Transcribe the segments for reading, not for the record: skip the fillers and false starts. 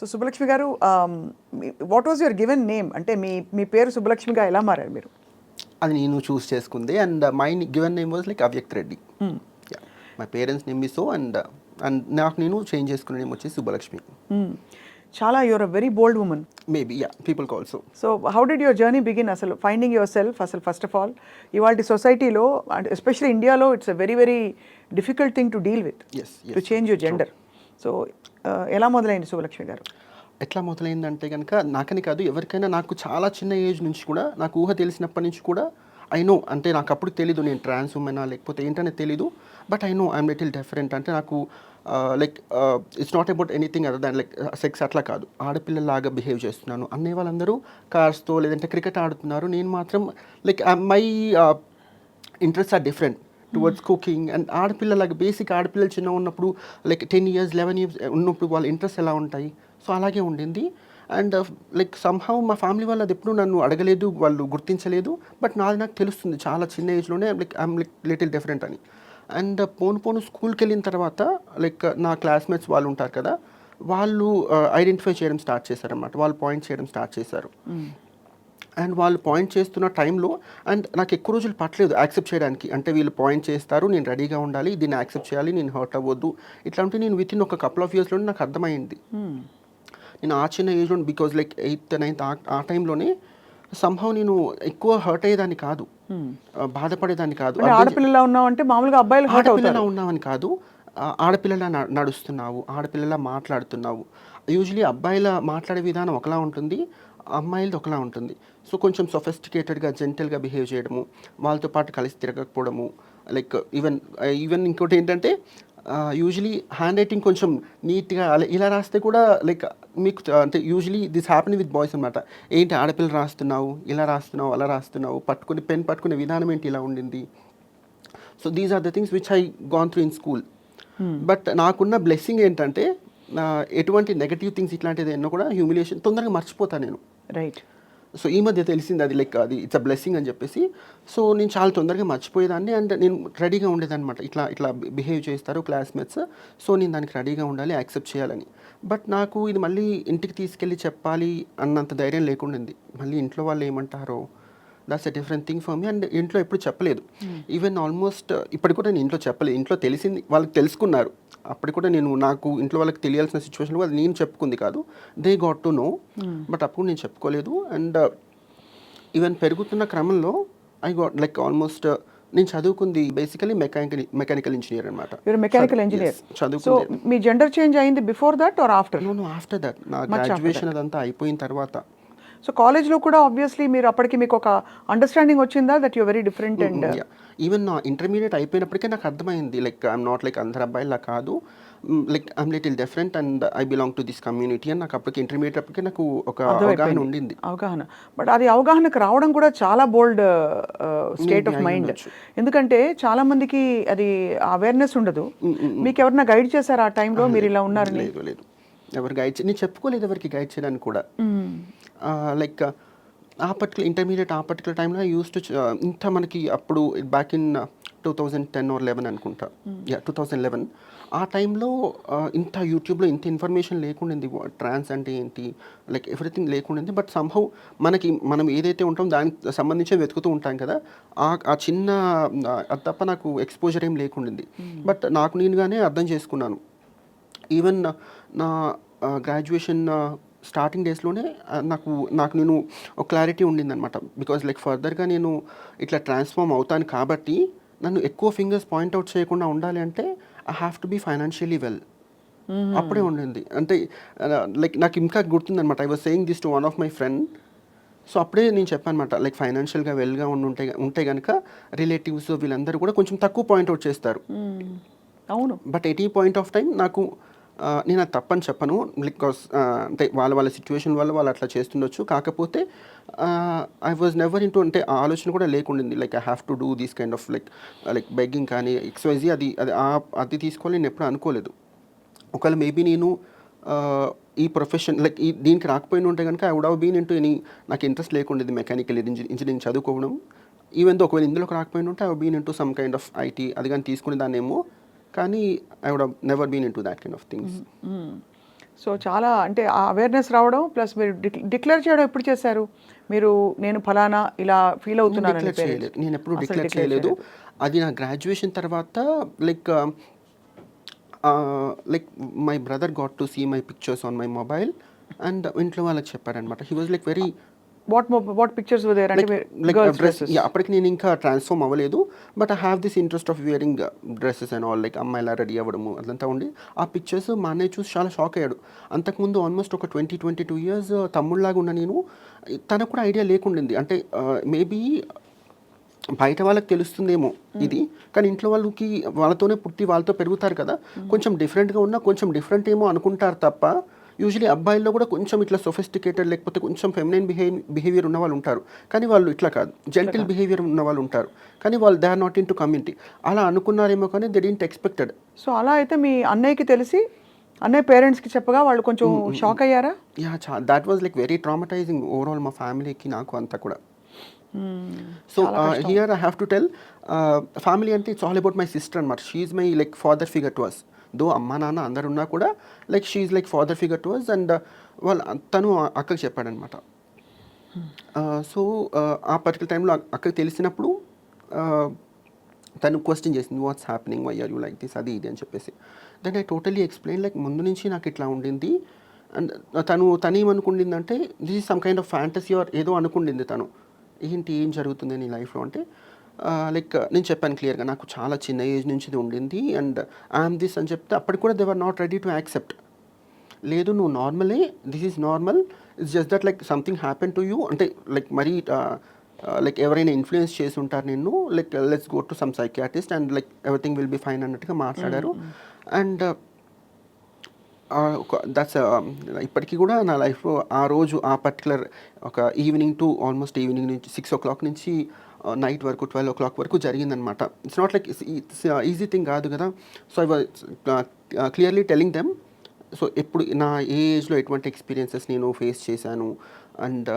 So Subbalakshmi గారు, what was your given name? అంటే మీ పేరు సుబ్బలక్ష్మిగా ఎలా మారారు మీరు? అది నేను చూస్ చేసుకుంది. And my given name was like Avyakt Reddy. My parents name is so, and నాకు నేను చేంజ్ చేసుకునే నేమ్ వచ్చేసి సుబ్బలక్ష్మి. చాలా your a very bold women. Maybe people call so. So how did your journey begin? అసలు ఫైండింగ్ యువర్ సెల్ఫ్, అసలు first of all ఇవాళ సొసైటీలో and especially ఇండియాలో it's a very very difficult thing to deal with, to change your gender. So ఎలా మొదలైంది సుబ్బలక్ష్మి గారు? ఎట్లా మొదలైందంటే కనుక నాకని కాదు, ఎవరికైనా నాకు చాలా చిన్న ఏజ్ నుంచి కూడా, నాకు ఊహ తెలిసినప్పటి నుంచి కూడా ఐ నో, అంటే నాకు అప్పుడు తెలీదు నేను ట్రాన్స్ ఉమెనా లేకపోతే ఏంటనే తెలీదు, but I know I'm little different. అంటే నాకు like it's not about anything other than like sex అట్లా కాదు, ఆడపిల్లలాగా బిహేవ్ చేస్తున్నాను. అనే వాళ్ళందరూ కార్స్తో లేదంటే క్రికెట్ ఆడుతున్నారు, నేను మాత్రం like my interest are different towards cooking. And ఆడపిల్లలాగా బేసిక్ ఆడపిల్లలు చిన్న ఉన్నప్పుడు లైక్ 10 years 11 years ఉన్నప్పుడు వాళ్ళ ఇంట్రెస్ట్ ఎలా ఉంటాయి, సో అలాగే ఉండింది. అండ్ లైక్ సమ్హౌ మా ఫ్యామిలీ వాళ్ళు అది ఎప్పుడు నన్ను అడగలేదు, వాళ్ళు గుర్తించలేదు, బట్ నాది నాకు తెలుస్తుంది చాలా చిన్న ఏజ్లోనే like I'm like little different అని. అండ్ పోను స్కూల్కి వెళ్ళిన తర్వాత లైక్ నా క్లాస్మేట్స్ వాళ్ళు ఉంటారు కదా, వాళ్ళు ఐడెంటిఫై చేయడం స్టార్ట్ చేశారన్నమాట, వాళ్ళు పాయింట్ చేయడం స్టార్ట్ చేశారు. అండ్ వాళ్ళు పాయింట్ చేస్తున్న టైంలో అండ్ నాకు ఎక్కువ రోజులు పట్టలేదు యాక్సెప్ట్ చేయడానికి. అంటే వీళ్ళు పాయింట్ చేస్తారు, నేను రెడీగా ఉండాలి, దీన్ని యాక్సెప్ట్ చేయాలి, నేను హర్ట్ అవ్వద్దు ఇట్లాంటి నేను విత్ ఇన్ ఒక కపుల్ ఆఫ్ ఇయర్స్లో నాకు అర్థమైంది. నేను ఆ చిన్న ఏజ్లో బికాజ్ లైక్ 8th 9th ఆ టైంలోనే సంహౌ నేను ఎక్కువ హర్ట్ అయ్యేదాన్ని కాదు, బాధపడేదాన్ని కాదు. ఆడపిల్లలా ఉన్నావు అంటే మామూలుగా అబ్బాయిలు ఆడపిల్లలా ఉన్నామని కాదు, ఆడపిల్లలా నడుస్తున్నావు, ఆడపిల్లలా మాట్లాడుతున్నావు. యూజువలీ అబ్బాయిల మాట్లాడే విధానం ఒకలా ఉంటుంది, అమ్మాయిలది ఒకలా ఉంటుంది. సో కొంచెం సొఫిస్టికేటెడ్గా జెంటల్గా బిహేవ్ చేయడము, వాళ్ళతో పాటు కలిసి తిరగకపోవడము, లైక్ ఈవెన్ ఇంకోటి ఏంటంటే యూజువలీ హ్యాండ్ రైటింగ్ కొంచెం నీట్గా ఇలా రాస్తే కూడా లైక్ మీకు అంటే usually this happen with boys అనమాట. ఏంటి ఆడపిల్ల రాస్తున్నావు, ఇలా రాస్తున్నావు, అలా రాస్తున్నావు, పెన్ పట్టుకునే విధానం ఏంటి ఇలా ఉండింది. So these are the things which I gone through in school. But నాకున్న బ్లెస్సింగ్ ఏంటంటే ఎటువంటి నెగటివ్ థింగ్స్ ఇట్లాంటిది ఎన్నో కూడా హ్యూమిలియేషన్ తొందరగా మర్చిపోతాను నేను. రైట్. సో ఈ మధ్య తెలిసింది అది లైక్ అది ఇట్స్ అ బ్లెస్సింగ్ అని చెప్పేసి. సో నేను చాలా తొందరగా మర్చిపోయేదాన్ని అండ్ నేను రెడీగా ఉండేదన్నమాట. ఇట్లా బిహేవ్ చేస్తారు క్లాస్మేట్స్, సో నేను దానికి రెడీగా ఉండాలి, యాక్సెప్ట్ చేయాలని. బట్ నాకు ఇది మళ్ళీ ఇంటికి తీసుకెళ్ళి చెప్పాలి అన్నంత ధైర్యం లేకుండింది. మళ్ళీ ఇంట్లో వాళ్ళు ఏమంటారో, that's a different thing for me. And ఇంట్లో ఎప్పుడు చెప్పలేదు. ఈవెన్ ఆల్మోస్ట్ ఇప్పటికి కూడా నేను ఇంట్లో చెప్పలేదు. ఇంట్లో తెలిసింది, వాళ్ళకి తెలుసుకున్నారు. అప్పటికి కూడా నాకు ఇంట్లో వాళ్ళకి తెలియాల్సిన సిచ్యువేషన్లో అది నేను చెప్పుకుంది కాదు, they got to know. But అప్పుడు నేను చెప్పుకోలేదు. అండ్ ఈవెన్ పెరుగుతున్న క్రమంలో ఐ గాట్ లైక్ ఆల్మోస్ట్ నేను చదువుకుంది బేసికలీ మెకానికల్ ఇంజనీర్ అనమాట. మెకానికల్ ఇంజనీర్ చదువుకుంది. మీ జెండర్ చేంజ్ అయింది before that or after? No after that, నా గ్రాడ్యుయేషన్ అదంతా అయిపోయిన తర్వాత. సో కాలేజ్లో కూడా ఆబ్వియస్లీ మీరు అప్పటికి మీకు ఒక అండర్స్టాండింగ్ వచ్చిందా that you very different? And even నా ఇంటర్మీడియట్ అయిపోయినప్పటికే నాకు అర్థమైంది లైక్ ఐఎమ్ నాట్ లైక్ అందరు అబ్బాయిలా కాదు, like I'm little different and I belong to this community అని నాకు అప్పటికి ఇంటర్మీడియట్ అప్పటికే నాకు ఒక అవగాహన ఉండింది. అవగాహన. బట్ అది అవగాహనకు రావడం కూడా చాలా బోల్డ్ స్టేట్ ఆఫ్ మైండ్. ఎందుకంటే చాలా మందికి అది అవేర్నెస్ ఉండదు. మీకు ఎవరైనా గైడ్ చేశారు ఆ టైంలో మీరు ఇలా ఉన్నారని? లేదు, ఎవరు గైడ్ నేను చెప్పుకోలేదు ఎవరికి గైడ్ చేయడానికి కూడా. లైక్ ఆ పర్టికులర్ ఇంటర్మీడియట్ ఆ పర్టికులర్ టైంలో యూస్ టు ఇంత మనకి అప్పుడు బ్యాక్ ఇన్ 2010 or 11 అనుకుంటా, 2011 ఆ టైంలో ఇంత యూట్యూబ్లో ఇంత ఇన్ఫర్మేషన్ లేకుండింది, ట్రాన్స్ అంటే ఏంటి లైక్ ఎవ్రీథింగ్ లేకుండింది. బట్ సంహౌ మనం ఏదైతే ఉంటామో దానికి సంబంధించి వెతుకుతూ ఉంటాం కదా, ఆ చిన్న అది తప్ప నాకు ఎక్స్పోజర్ ఏం లేకుండింది. బట్ నాకు నేనుగానే అర్థం చేసుకున్నాను. ఈవెన్ నా గ్రాడ్యుయేషన్ స్టార్టింగ్ డేస్లోనే నాకు నేను ఒక క్లారిటీ ఉండిందనమాట. బికాజ్ లైక్ ఫర్దర్గా నేను ఇట్లా ట్రాన్స్ఫార్మ్ అవుతాను కాబట్టి నన్ను ఎక్కువ ఫింగర్స్ పాయింట్అవుట్ చేయకుండా ఉండాలి అంటే I have to be financially well. అప్పుడే ఉండింది. అంటే లైక్ నాకు ఇంకా గుర్తుందనమాట. I was saying this to one of my friend. So అప్పుడే నేను చెప్పాను అనమాట, లైక్ ఫైనాన్షియల్గా వెల్గా ఉంటే కనుక రిలేటివ్స్ వీళ్ళందరూ కూడా కొంచెం తక్కువ పాయింట్అవుట్ చేస్తారు. అవును. బట్ ఎట్ ఈ పాయింట్ ఆఫ్ టైం నాకు నేను అది తప్పని చెప్పను, బికాస్ అంటే వాళ్ళ సిచ్యువేషన్ వల్ల వాళ్ళు అట్లా చేస్తుండొచ్చు. కాకపోతే ఐ వాజ్ నెవర్ ఇంటూ, అంటే ఆ ఆలోచన కూడా లేకుండింది like I have to do these kind of like begging కానీ XYZ అది తీసుకోవాలి నేను ఎప్పుడు అనుకోలేదు. ఒకవేళ మేబీ నేను ఈ ప్రొఫెషన్ లైక్ దీనికి రాకపోయిన ఉంటే కనుక I would have been into నాకు ఇంట్రెస్ట్ లేకుండేది మెకానికల్ ఇంజనీరింగ్ చదువుకోవడం. ఈవెన్ దో ఒకవేళ ఇందులోకి రాకపోయిన ఉంటే I would been into some kind of IT అది కానీ తీసుకునే దాన్నేమో, కానీ I would have never been into that kind of things. So చాలా అంటే ఆ అవేర్నెస్ రావడం ప్లస్ మీరు డిక్లేర్ చేయడం ఎప్పుడు చేశారు మీరు నేను ఫలానా ఇలా ఫీల్ అవుతున్నాను డిక్లేర్ చేయలేదు, నేను ఎప్పుడు డిక్లేర్ చేయలేదు. అది నా గ్రాడ్యుయేషన్ తర్వాత like like my brother got to see my pictures on my mobile and ఇంట్లో వాళ్ళకి చెప్పారనమాట. He was like very what pictures there అంటే అప్పటికి నేను ఇంకా ట్రాన్స్ఫార్మ్ అవ్వలేదు, but I have this interest of wearing dresses and all, like అమ్మాయిలా ready అవ్వడము అదంతా ఉండి ఆ పిక్చర్స్ మా అన్నయ్య చూసి చాలా షాక్ అయ్యాడు. అంతకుముందు ఆల్మోస్ట్ ఒక 22 ఇయర్స్ తమ్ముళ్ళలాగా ఉన్న నేను, తనకు కూడా ఐడియా లేకుండింది. అంటే మేబీ బయట వాళ్ళకి తెలుస్తుందేమో ఇది, కానీ ఇంట్లో వాళ్ళకి వాళ్ళతోనే పుట్టి వాళ్ళతో పెరుగుతారు కదా, కొంచెం డిఫరెంట్గా ఉన్నా కొంచెం డిఫరెంట్ ఏమో అనుకుంటారు తప్ప యూజువలీ అబ్బాయిల్లో కూడా కొంచెం ఇట్లా సొఫిస్టికేటెడ్ లేకపోతే కొంచెం ఫెమినైన్ బిహేవియర్ ఉన్న వాళ్ళు ఉంటారు, కానీ వాళ్ళు ఇట్లా కాదు, జెంటిల్ బిహేవియర్ ఉన్న వాళ్ళు ఉంటారు, కానీ వాళ్ళు they are not into community. అలా అనుకున్నారేమో కానీ దే డిడ్ంట్ ఎక్స్పెక్టెడ్. సో అలా అయితే మీ అన్నయ్యకి తెలిసి అన్నయ్య పేరెంట్స్కి చెప్పగా వాళ్ళు కొంచెం షాక్ అయ్యారా? Yeah, that was like very traumatizing overall మా ఫ్యామిలీకి, నాకు అంతా కూడా. So here I have to tell, family అంటే it's all about my sister అనమాట. She is my like father figure to us. Though అమ్మ నాన్న అందరు ఉన్నా కూడా like she is like father figure to us. And తను అక్కకి చెప్పాడనమాట. సో ఆ పర్టికులర్ టైంలో అక్కకి తెలిసినప్పుడు తను క్వశ్చన్ చేసింది, what's happening, why are you like this, అది ఇది అని చెప్పేసి. Then I totally explain like ముందు నుంచి నాకు ఇట్లా ఉండింది. అండ్ తను ఏమనుకుండిందంటే this is some kind of fantasy or ఏదో అనుకుండింది తను. ఏంటి ఏం జరుగుతుంది నీ లైఫ్లో అంటే లైక్ నేను చెప్పాను క్లియర్గా, నాకు చాలా చిన్న ఏజ్ నుంచి ఇది ఉండింది అండ్ ఐఎమ్ దిస్ అని చెప్తే అప్పటికి కూడా they are not ready to accept. లేదు నువ్వు నార్మలే, this is normal, it's just that like something happen to you, అంటే లైక్ మరీ లైక్ ఎవరైనా ఇన్ఫ్లుయెన్స్ చేసి ఉంటారు నిన్ను, like let's go to some psychiatrist and like everything will be fine అన్నట్టుగా మాట్లాడారు. అండ్ దట్స్ ఇప్పటికీ కూడా నా లైఫ్లో ఆ రోజు ఆ పర్టికులర్ ఒక ఈవినింగ్ టు ఆల్మోస్ట్ ఈవినింగ్ నుంచి 6 o'clock నుంచి నైట్ వరకు 12 o'clock వరకు జరిగిందనమాట. It's not like it's easy thing కాదు కదా. So I was clearly telling them, so ఎప్పుడు నా ఏ ఏజ్లో ఎటువంటి ఎక్స్పీరియన్సెస్ నేను ఫేస్ చేశాను అండ్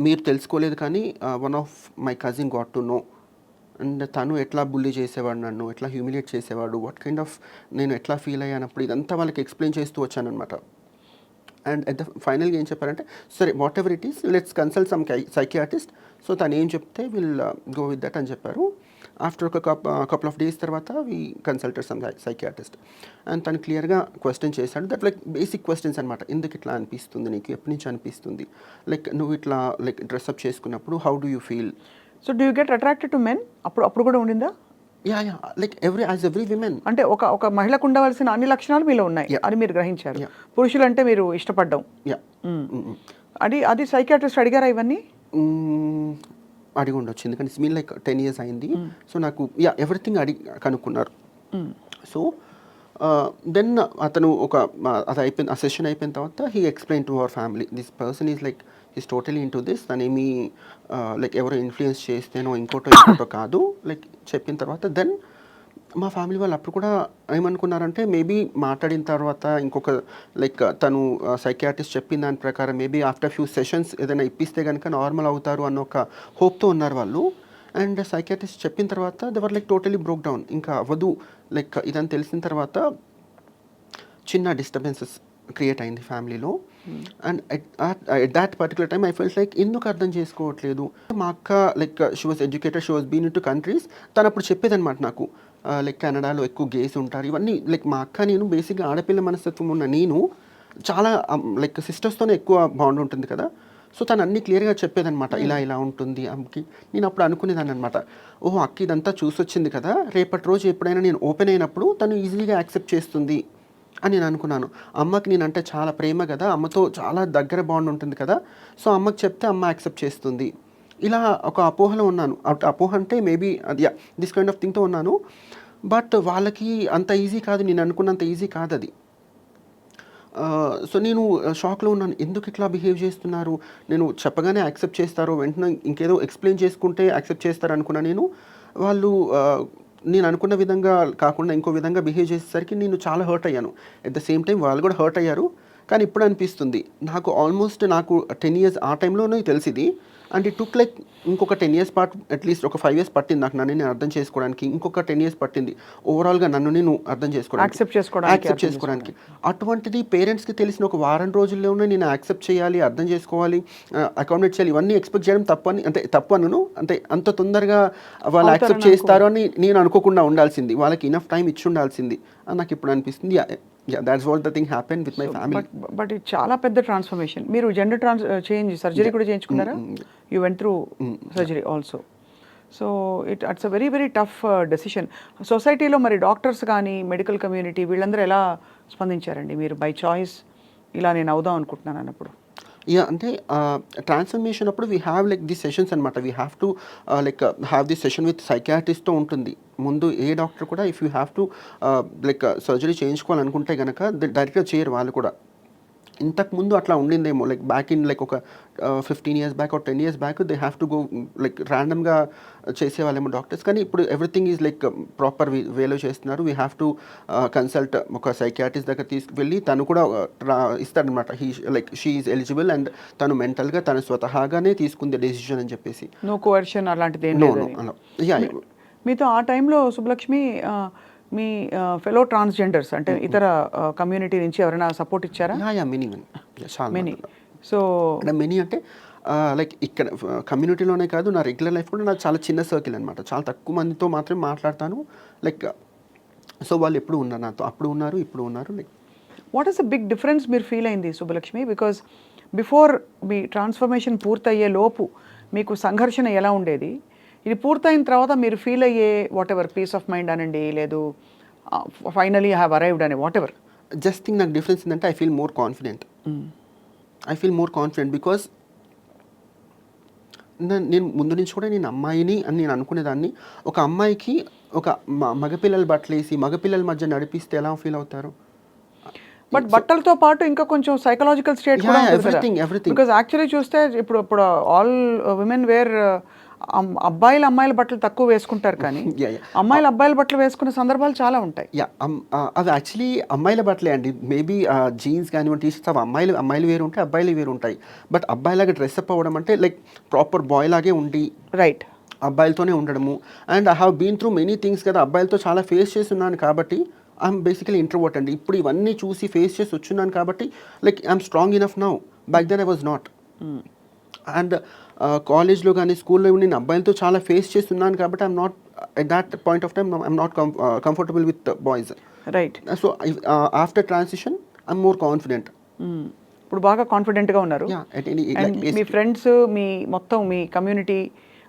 మీరు తెలుసుకోలేదు కానీ one of my cousin got to know. And తను ఎట్లా బుల్లీ చేసేవాడు, నన్ను ఎట్లా హ్యూమిలియేట్ చేసేవాడు, వాట్ కైండ్ ఆఫ్ నేను ఎట్లా ఫీల్ అయ్యానప్పుడు ఇదంతా వాళ్ళకి ఎక్స్ప్లెయిన్ చేస్తూ వచ్చానమాట. అండ్ అట్ ద ఫైనల్గా ఏం చెప్పారంటే, సరే what ever it is let's consult some psychiatrist. So తను ఏం చెప్తే విల్ గో విత్ దట్ అని చెప్పారు. ఆఫ్టర్ ఒక కపుల్ ఆఫ్ డేస్ తర్వాత we consulted some psychiatrist. And తను క్లియర్గా క్వశ్చన్ చేశాడు, దట్ లైక్ బేసిక్ క్వశ్చన్స్ అనమాట. ఎందుకు ఇట్లా అనిపిస్తుంది నీకు, ఎప్పటి నుంచి అనిపిస్తుంది, లైక్ నువ్వు ఇట్లా లైక్ డ్రెస్అప్ చేసుకున్నప్పుడు how do you feel. So do you get attracted to men అప్పుడు కూడా ఉండిందా? యా లైక్ ఎవ్రీ విమెన్, అంటే ఒక మహిళకు ఉండవలసిన అన్ని లక్షణాలు మీలో ఉన్నాయి అని మీరు గ్రహించారు. పురుషులు అంటే మీరు ఇష్టపడ్డం, అది సైకియాట్రిస్ట్ అడిగారా ఇవన్నీ? అడిగి ఉండొచ్చు, ఎందుకంటే ఇట్స్ మీన్ లైక్ 10 years అయింది. సో నాకు ఎవ్రీథింగ్ కనుక్కున్నారు. సో దెన్ అతను అది అయిపోయిన ఆ సెషన్ అయిపోయిన తర్వాత he explain to our family, this person is like is totally into this, తనేమి లైక్ ఎవరో ఇన్ఫ్లుయెన్స్ చేస్తేనో ఇంకోటో కాదు, లైక్ చెప్పిన తర్వాత దెన్ మా ఫ్యామిలీ వాళ్ళు అప్పుడు కూడా ఏమనుకున్నారంటే మేబీ మాట్లాడిన తర్వాత ఇంకొక లైక్ తను సైకియాట్రిస్ట్ చెప్పిన దాని ప్రకారం మేబీ ఆఫ్టర్ ఫ్యూ సెషన్స్ ఏదైనా ఇప్పిస్తే కనుక నార్మల్ అవుతారు అన్న ఒక హోప్తో ఉన్నారు వాళ్ళు. అండ్ సైకియాట్రిస్ట్ చెప్పిన తర్వాత they were like totally broke down, ఇంకా అవ్వదు లైక్ ఇదని తెలిసిన తర్వాత చిన్న డిస్టర్బెన్సెస్ క్రియేట్ అయింది ఫ్యామిలీలో. And at that particular time I felt like ఎందుకు అర్థం చేసుకోవట్లేదు. మా అక్క like she was educated, she was been in two countries, తను అప్పుడు చెప్పేదన్నమాట నాకు లైక్ కెనడాలో ఎక్కువ గేస్ ఉంటారు ఇవన్నీ. లైక్ మా అక్క నేను బేసిక్గా ఆడపిల్ల మనస్తత్వం ఉన్న నేను చాలా లైక్ సిస్టర్స్తోనే ఎక్కువ బాండ్ ఉంటుంది కదా. సో తను అన్నీ క్లియర్గా చెప్పేదనమాట, ఇలా ఉంటుంది అమ్మకి. నేను అప్పుడు అనుకునేదాన్ని అనమాట, ఓహో అక్క ఇదంతా చూసొచ్చింది కదా, రేపటి రోజు ఎప్పుడైనా నేను ఓపెన్ అయినప్పుడు తను ఈజీగా యాక్సెప్ట్ చేస్తుంది అని నేను అనుకున్నాను. అమ్మకి నేనంటే చాలా ప్రేమ కదా, అమ్మతో చాలా దగ్గర బాండ్ ఉంటుంది కదా, సో అమ్మకి చెప్తే అమ్మ యాక్సెప్ట్ చేస్తుంది. ఇలా ఒక అపోహలో ఉన్నాను. అపోహ అంటే మేబీ అది దిస్ కైండ్ ఆఫ్ థింగ్తో ఉన్నాను. బట్ వాళ్ళకి అంత ఈజీ కాదు, నేను అనుకున్నంత ఈజీ కాదు అది. సో నేను షాక్లో ఉన్నాను, ఎందుకు ఇట్లా బిహేవ్ చేస్తున్నారు, నేను చెప్పగానే యాక్సెప్ట్ చేస్తారో వెంటనే ఇంకేదో ఎక్స్ప్లెయిన్ చేసుకుంటే యాక్సెప్ట్ చేస్తారు అనుకున్నా నేను. వాళ్ళు నేను అనుకున్న విధంగా కాకుండా ఇంకో విధంగా బిహేవ్ చేసేసరికి నేను చాలా హర్ట్ అయ్యాను. అట్ ద సేమ్ టైం వాళ్ళు కూడా హర్ట్ అయ్యారు. కానీ ఇప్పుడు అనిపిస్తుంది నాకు ఆల్మోస్ట్ నాకు 10 years ఆ టైంలోనే తెలిసింది, అండ్ ఇట్ టుక్ లైక్ ఇంకొక 10 years అట్లీస్ట్ ఒక 5 years పట్టింది నాకు నన్ను నేను అర్థం చేసుకోవడానికి, ఇంకొక 10 years పట్టింది ఓవరాల్గా నన్ను నేను అర్థం చేసుకోవడానికి, యాక్సెప్ట్ చేసుకోవడానికి. అటువంటిది పేరెంట్స్కి తెలిసిన ఒక వారం రోజుల్లోనే నేను యాక్సెప్ట్ చేయాలి, అర్థం చేసుకోవాలి, అకామిడేట్ చేయాలి, ఇవన్నీ ఎక్స్పెక్ట్ చేయడం తప్పు అనను, అంటే అంత తొందరగా వాళ్ళు యాక్సెప్ట్ చేస్తారు అని నేను అనుకోకుండా ఉండాల్సింది, వాళ్ళకి ఇనఫ్ టైం ఇచ్చి ఉండాల్సింది అని నాకు ఇప్పుడు అనిపిస్తుంది. That's what the thing happen with my family. But ఇది చాలా పెద్ద ట్రాన్స్ఫర్మేషన్. మీరు జెండర్ చేంజ్ సర్జరీ కూడా చేయించుకున్నారా? You went through surgery also. So it's a very very tough decision. సొసైటీలో మరి డాక్టర్స్ కానీ మెడికల్ కమ్యూనిటీ వీళ్ళందరూ ఎలా స్పందించారండి? మీరు బై చాయిస్ ఇలా నేను అవుదాం అనుకుంటున్నాను అన్నప్పుడు. అంటే ట్రాన్స్ఫర్మేషన్ అప్పుడు we have like the sessions అనమాట. We have to like have the session with సైకియాట్రిస్ట్తో ఉంటుంది. ముందు ఏ డాక్టర్ కూడా if you have to like surgery చేయించుకోవాలనుకుంటే కనుక డైరెక్ట్గా చేయరు వాళ్ళు కూడా. ఇంతకుముందు అట్లా ఉండిందేమో, లైక్ బ్యాక్ ఇన్ లైక్ ఒక 15 years back or 10 years back they have to go like ర్యాండమ్గా చేసేవాళ్ళేమో డాక్టర్స్. కానీ ఇప్పుడు ఎవ్రీథింగ్ ఈజ్ లైక్ ప్రాపర్ వేలో చేస్తున్నారు. వీ హ్యావ్ టు కన్సల్ట్ ఒక సైకియాట్రిస్ట్ దగ్గర తీసుకువెళ్ళి తను కూడా ఇస్తాడనమాట. Like she is eligible and తను మెంటల్గా తను స్వతహాగానే తీసుకుంది డెసిషన్ అని చెప్పేసి. నో కోవర్షన్ అలాంటిది ఏం లేదు. మీతో ఆ టైంలో సుబ్బలక్ష్మి మీ ఫెలో ట్రాన్స్జెండర్స్ అంటే ఇతర కమ్యూనిటీ నుంచి ఎవరైనా సపోర్ట్ ఇచ్చారా? మెనీ. సో మెనీ అంటే లైక్ ఇక్కడ కమ్యూనిటీలోనే కాదు, నా రెగ్యులర్ లైఫ్ కూడా నాకు చాలా చిన్న సర్కిల్ అనమాట. చాలా తక్కువ మందితో మాత్రమే మాట్లాడతాను. లైక్ సో వాళ్ళు ఎప్పుడు ఉన్నారు నాతో, అప్పుడు ఉన్నారు, ఇప్పుడు ఉన్నారు. Like what is the big difference మీరు ఫీల్ అయింది సుబ్బలక్ష్మి? బికాజ్ బిఫోర్ మీ ట్రాన్స్ఫర్మేషన్ పూర్తయ్యే లోపు మీకు సంఘర్షణ ఎలా ఉండేది? ఇది పూర్తయిన తర్వాత మీరు ఫీల్ అయ్యే whatever peace of mind అనండి, లేదు ఫైనలీ ఐ హ్యావ్ అరైవ్డ్ అని వాట్ ఎవర్. జస్ట్ థింగ్ నాకు డిఫరెన్స్ ఏంటంటే I feel more confident because నేను ముందు నుంచి కూడా నేను అమ్మాయిని అని నేను అనుకునేదాన్ని. ఒక అమ్మాయికి ఒక మగపిల్లల బట్టలు వేసి మగపిల్లల మధ్య నడిపిస్తే ఎలా ఫీల్ అవుతారు? బట్ బట్టలతో పాటు ఇంకా కొంచెం సైకలాజికల్ స్టేట్ కూడా ఎవ్రీథింగ్ బికాజ్ యాక్చువల్లీ చూస్తే ఇప్పుడు ఆల్ విమెన్ వేర్ అబ్బాయిలు అమ్మాయిల బట్టలు తక్కువ వేసుకుంటారు, కానీ అమ్మాయిలు అబ్బాయిల బట్టలు వేసుకునే సందర్భాలు చాలా ఉంటాయి. అవి యాక్చువల్లీ అమ్మాయిల బట్టలే అండి. మేబీ జీన్స్ కానివ్వండి, టీ షర్ట్స్ అవి అమ్మాయిలు వేరు ఉంటాయి, అబ్బాయిలు వేరు ఉంటాయి. బట్ అబ్బాయిలాగా డ్రెస్అప్ అవ్వడం అంటే లైక్ ప్రాపర్ బాయ్ లాగే ఉండి రైట్ అబ్బాయిలతోనే ఉండడము. And I have been through many things కదా, అబ్బాయిలతో చాలా ఫేస్ చేస్తున్నాను కాబట్టి ఐఎమ్ బేసికలీ ఇంట్రోవర్ట్ అండి. ఇప్పుడు ఇవన్నీ చూసి ఫేస్ చేసి వచ్చున్నాను కాబట్టి like I'm strong enough now. Back then I was not. And కాలేజ్లో కానీ స్కూల్లో నేను అబ్బాయిలతో చాలా ఫేస్ చేస్తున్నాను కాబట్టి I'm not at that point of time I'm not comfortable with boys. Right. So after transition I'm more confident. ఇప్పుడు బాగా కాన్ఫిడెంట్గా ఉన్నారు. మీ ఫ్రెండ్స్, మీ మొత్తం మీ కమ్యూనిటీ,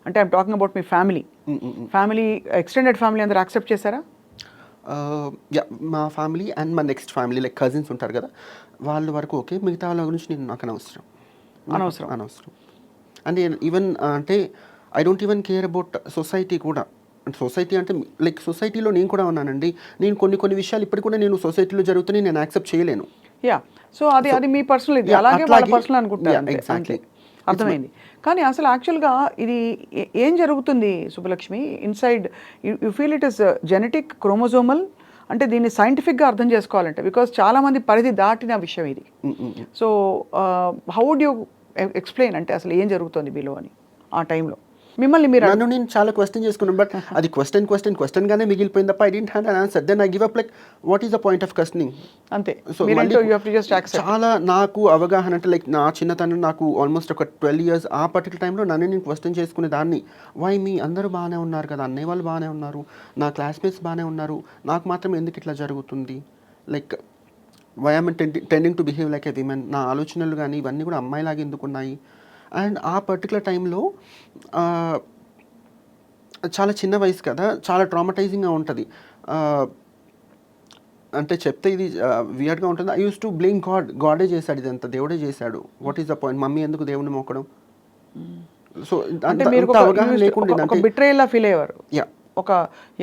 అంటే ఐఎమ్ టాకింగ్ అబౌట్ మీ ఫ్యామిలీ ఎక్స్టెండెడ్ ఫ్యామిలీ అందరూ యాక్సెప్ట్ చేశారా? మా ఫ్యామిలీ అండ్ మా నెక్స్ట్ ఫ్యామిలీ లైక్ కజిన్స్ ఉంటారు కదా, వాళ్ళ వరకు ఓకే. మిగతా వాళ్ళ గురించి నాకు అనవసరం. అండ్ ఈవెన్ అంటే I don't even care about society కూడా. సొసైటీ అంటే లైక్ సొసైటీలో నేను కూడా ఉన్నానండి. నేను కొన్ని విషయాలు ఇప్పటికి కూడా నేను సొసైటీలో జరుగుతున్నాయి నేను యాక్సెప్ట్ చేయలేను. సో అది మీ పర్సనల్, ఇది అలాగే వాళ్ళ పర్సనల్ అనుకుంటారు. ఎగ్జాక్ట్లీ, అర్థమైంది. కానీ అసలు యాక్చువల్గా ఇది ఏం జరుగుతుంది Subbalakshmi inside? You feel it is genetic, chromosomal? అంటే దీన్ని సైంటిఫిక్గా అర్థం చేసుకోవాలంటే, బికాజ్ చాలామంది పరిధి దాటిన విషయం ఇది. So how would you explain అంటే అసలు ఏం జరుగుతుంది మీలో అని ఆ టైంలో? మిమ్మల్ని నన్ను నేను చాలా క్వశ్చన్ చేసుకున్నాను, బట్ అది క్వశ్చన్ గానే మిగిలిపోయింది తప్ప I don't have an answer. Then I give up like what is the point of questioning? అంతే. సో చాలా నాకు అవగాహన అంటే లైక్ నా చిన్నతనం నాకు ఆల్మోస్ట్ ఒక 12 years ఆ పర్టికులర్ టైంలో నన్ను నేను క్వశ్చన్ చేసుకునే దాన్ని. వై మీ అందరూ బాగానే ఉన్నారు కదా, అన్నయ్య వాళ్ళు బాగానే ఉన్నారు, నా క్లాస్మేట్స్ బాగానే ఉన్నారు, నాకు మాత్రం ఎందుకు ఇట్లా జరుగుతుంది? Like why I'm tending to behave like a women. నా ఆలోచనలు కానీ ఇవన్నీ కూడా అమ్మాయిలాగా ఎందుకు ఉన్నాయి? అండ్ ఆ పర్టికులర్ టైంలో చాలా చిన్న వయసు కదా, చాలా ట్రామటైజింగ్గా ఉంటుంది. అంటే చెప్తే ఇది వియర్డ్గా ఉంటుంది. ఐ యూస్ టు బ్లేమ్ గాడే చేశాడు ఇదంతా, దేవుడే చేశాడు. What is the point? Mummy ఎందుకు దేవుడిని మొక్కడం? సో అంటే అవగాహన లేకుండా బిట్రేయల్లా ఫీల్ అయ్యేవారు. ఒక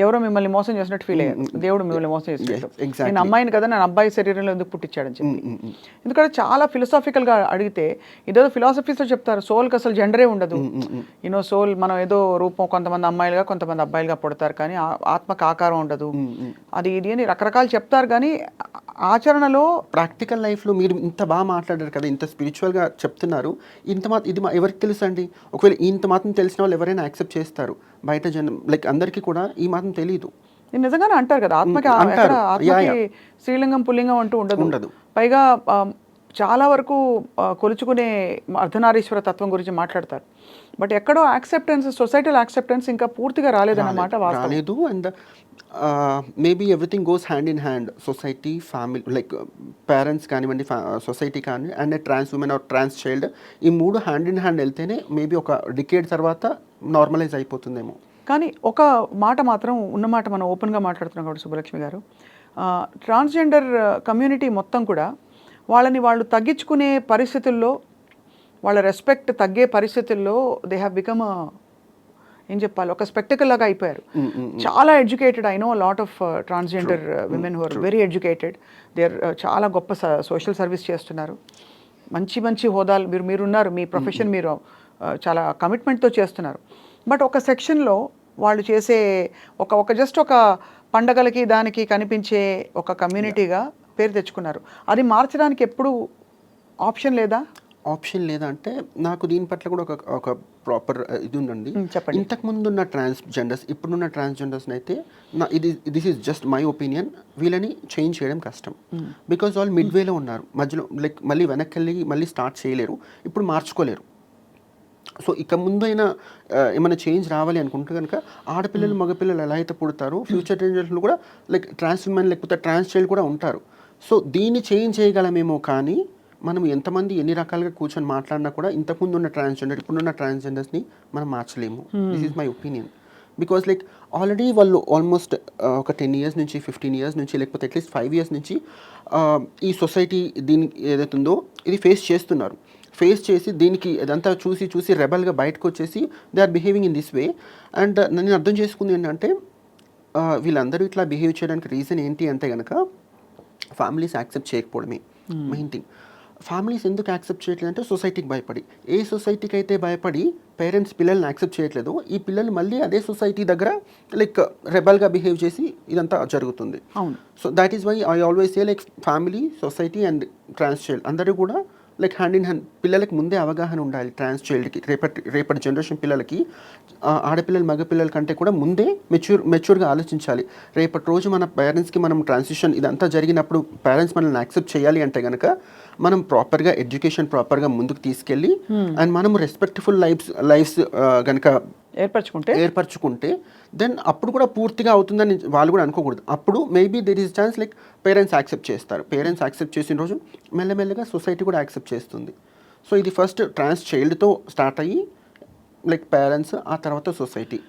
ఎవరో మిమ్మల్ని మోసం చేసినట్టు ఫీల్ అయ్యారు, దేవుడు మిమ్మల్ని మోసం చేసినట్టు. నేను అమ్మాయిని కదా, నేను అబ్బాయి శరీరంలో ఎందుకు పుట్టించాడని చెప్పి. ఎందుకంటే చాలా ఫిలాసఫికల్గా అడిగితే ఇదేదో ఫిలాసఫీస్లో చెప్తారు, సోల్కి అసలు జెండరే ఉండదు. యూనో సోల్ మనం ఏదో రూపం, కొంతమంది అమ్మాయిలుగా కొంతమంది అబ్బాయిలుగా పుడతారు, కానీ ఆత్మకు ఆకారం ఉండదు, అది ఇది అని రకరకాలు చెప్తారు. కానీ ఆచరణలో ప్రాక్టికల్ లైఫ్లో మీరు ఇంత బాగా మాట్లాడారు కదా, ఇంత స్పిరిచువల్గా చెప్తున్నారు, ఎవరికి తెలుసు అండి? ఒకవేళ ఇంత మాత్రం తెలిసిన వాళ్ళు ఎవరైనా యాక్సెప్ట్ చేస్తారు, బయట జనం లైక్ అందరికీ కూడా ఈ మాత్రం తెలియదు. నేను నిజంగానే అంటారు కదా, ఆత్మకి అంటారు. ఆత్మకి స్త్రీలింగం పుల్లింగం అంటూ ఉండదు. పైగా చాలా వరకు కొలుచుకునే అర్ధనారీశ్వర తత్వం గురించి మాట్లాడతారు. బట్ ఎక్కడో యాక్సెప్టెన్స్, సొసైటల్ యాక్సెప్టెన్స్ ఇంకా పూర్తిగా రాలేదన్నమాట వాస్తవం. రాలేదు. And maybe everything goes hand in hand. Society, family, like parents కానివ్వండి, సొసైటీ కానీ, and trans women or trans child, ఈ మూడు హ్యాండ్ ఇన్ హ్యాండ్ వెళ్తేనే మేబీ ఒక డికేడ్ తర్వాత నార్మలైజ్ అయిపోతుందేమో. కానీ ఒక మాట మాత్రం ఉన్నమాట మనం ఓపెన్గా మాట్లాడుతున్నాం కాబట్టి సుబ్బలక్ష్మి గారు, ట్రాన్స్జెండర్ కమ్యూనిటీ మొత్తం కూడా వాళ్ళని వాళ్ళు తగ్గించుకునే పరిస్థితుల్లో, వాళ్ళ రెస్పెక్ట్ తగ్గే పరిస్థితుల్లో దే హ్యావ్ బికమ్ ఏం చెప్పాలి, ఒక స్పెక్టికల్ లాగా అయిపోయారు. చాలా educated, I know lot of transgender women who are very educated, they are చాలా గొప్ప సోషల్ సర్వీస్ చేస్తున్నారు, మంచి మంచి హోదాలు మీరున్నారు, మీ ప్రొఫెషన్ మీరు చాలా కమిట్మెంట్తో చేస్తున్నారు. బట్ ఒక సెక్షన్లో వాళ్ళు చేసే ఒక జస్ట్ ఒక పండగలకి దానికి కనిపించే ఒక కమ్యూనిటీగా పేరు తెచ్చుకున్నారు. అది మార్చడానికి ఎప్పుడు ఆప్షన్ లేదా? ఆప్షన్ లేదా అంటే, నాకు దీని పట్ల కూడా ఒక ప్రాపర్ ఇది ఉందండి. చెప్పండి. ఇంతకుముందు ఉన్న ట్రాన్స్జెండర్స్, ఇప్పుడున్న ట్రాన్స్జెండర్స్ని అయితే this is just my opinion, వీళ్ళని చేంజ్ చేయడం కష్టం. బికాజ్ వాళ్ళు మిడ్వేలో ఉన్నారు, మధ్యలో లైక్ మళ్ళీ వెనక్కి వెళ్ళి మళ్ళీ స్టార్ట్ చేయలేరు, ఇప్పుడు మార్చుకోలేరు. సో ఇక ముందు అయినా ఏమైనా చేంజ్ రావాలి అనుకుంటే కనుక, ఆడపిల్లలు మగపిల్లలు ఎలా అయితే పుడతారో, ఫ్యూచర్ జనరేషన్లో కూడా లైక్ ట్రాన్స్ ఉమెన్ లేకపోతే ట్రాన్స్ చైల్డ్ కూడా ఉంటారు. సో దీన్ని చేంజ్ చేయగలమేమో, కానీ మనం ఎంతమంది ఎన్ని రకాలుగా కూర్చొని మాట్లాడినా కూడా ఇంతకుముందు ఉన్న ట్రాన్స్జెండర్, ఇప్పుడున్న ట్రాన్స్జెండర్స్ని మనం మార్చలేము. This is my opinion. Because like already వాళ్ళు ఆల్మోస్ట్ ఒక 10 years నుంచి, 15 years నుంచి, లేకపోతే అట్లీస్ట్ 5 years నుంచి ఈ సొసైటీ దీనికి ఏదైతుందో ఇది ఫేస్ చేస్తున్నారు. ఫేస్ చేసి దీనికి అదంతా చూసి రెబల్గా బయటకు వచ్చేసి they are behaving in this way. And నేను అర్థం చేసుకుంది ఏంటంటే, వీళ్ళందరూ ఇట్లా బిహేవ్ చేయడానికి రీజన్ ఏంటి అంటే కనుక, ఫ్యామిలీస్ యాక్సెప్ట్ చేయకపోవడమే మెయిన్ థింగ్. ఫ్యామిలీస్ ఎందుకు యాక్సెప్ట్ చేయట్లేదు అంటే, సొసైటీకి భయపడి. ఏ సొసైటీకి అయితే భయపడి పేరెంట్స్ పిల్లల్ని యాక్సెప్ట్ చేయట్లేదు, ఈ పిల్లలు మళ్ళీ అదే సొసైటీ దగ్గర లైక్ రెబల్గా బిహేవ్ చేసి ఇదంతా జరుగుతుంది. So that is why I always say like family, society and trans child అందరూ కూడా లైక్ హ్యాండ్ ఇన్ హ్యాండ్. పిల్లలకి ముందే అవగాహన ఉండాలి. ట్రాన్స్ చైల్డ్కి, రేపటి జనరేషన్ పిల్లలకి, ఆడపిల్లలు మగపిల్లల కంటే కూడా ముందే మెచ్యూర్గా ఆలోచించాలి. రేపటి రోజు మన పేరెంట్స్కి మనం ట్రాన్సిషన్ ఇదంతా జరిగినప్పుడు పేరెంట్స్ మనల్ని యాక్సెప్ట్ చేయాలి అంటే కనుక, మనం ప్రాపర్గా ఎడ్యుకేషన్ ప్రాపర్గా ముందుకు తీసుకెళ్ళి అండ్ మనం రెస్పెక్ట్ఫుల్ లైఫ్స్ కనుక ఏర్పరచుకుంటే దెన్ అప్పుడు కూడా పూర్తిగా అవుతుందని వాళ్ళు కూడా అనుకోకూడదు. అప్పుడు maybe there is chance like parents accept చేస్తారు. పేరెంట్స్ యాక్సెప్ట్ చేసిన రోజు మెల్లమెల్లగా సొసైటీ కూడా యాక్సెప్ట్ చేస్తుంది. సో ఇది ఫస్ట్ ట్రాన్స్ చైల్డ్తో స్టార్ట్ అయ్యి లైక్ పేరెంట్స్, ఆ తర్వాత సొసైటీ.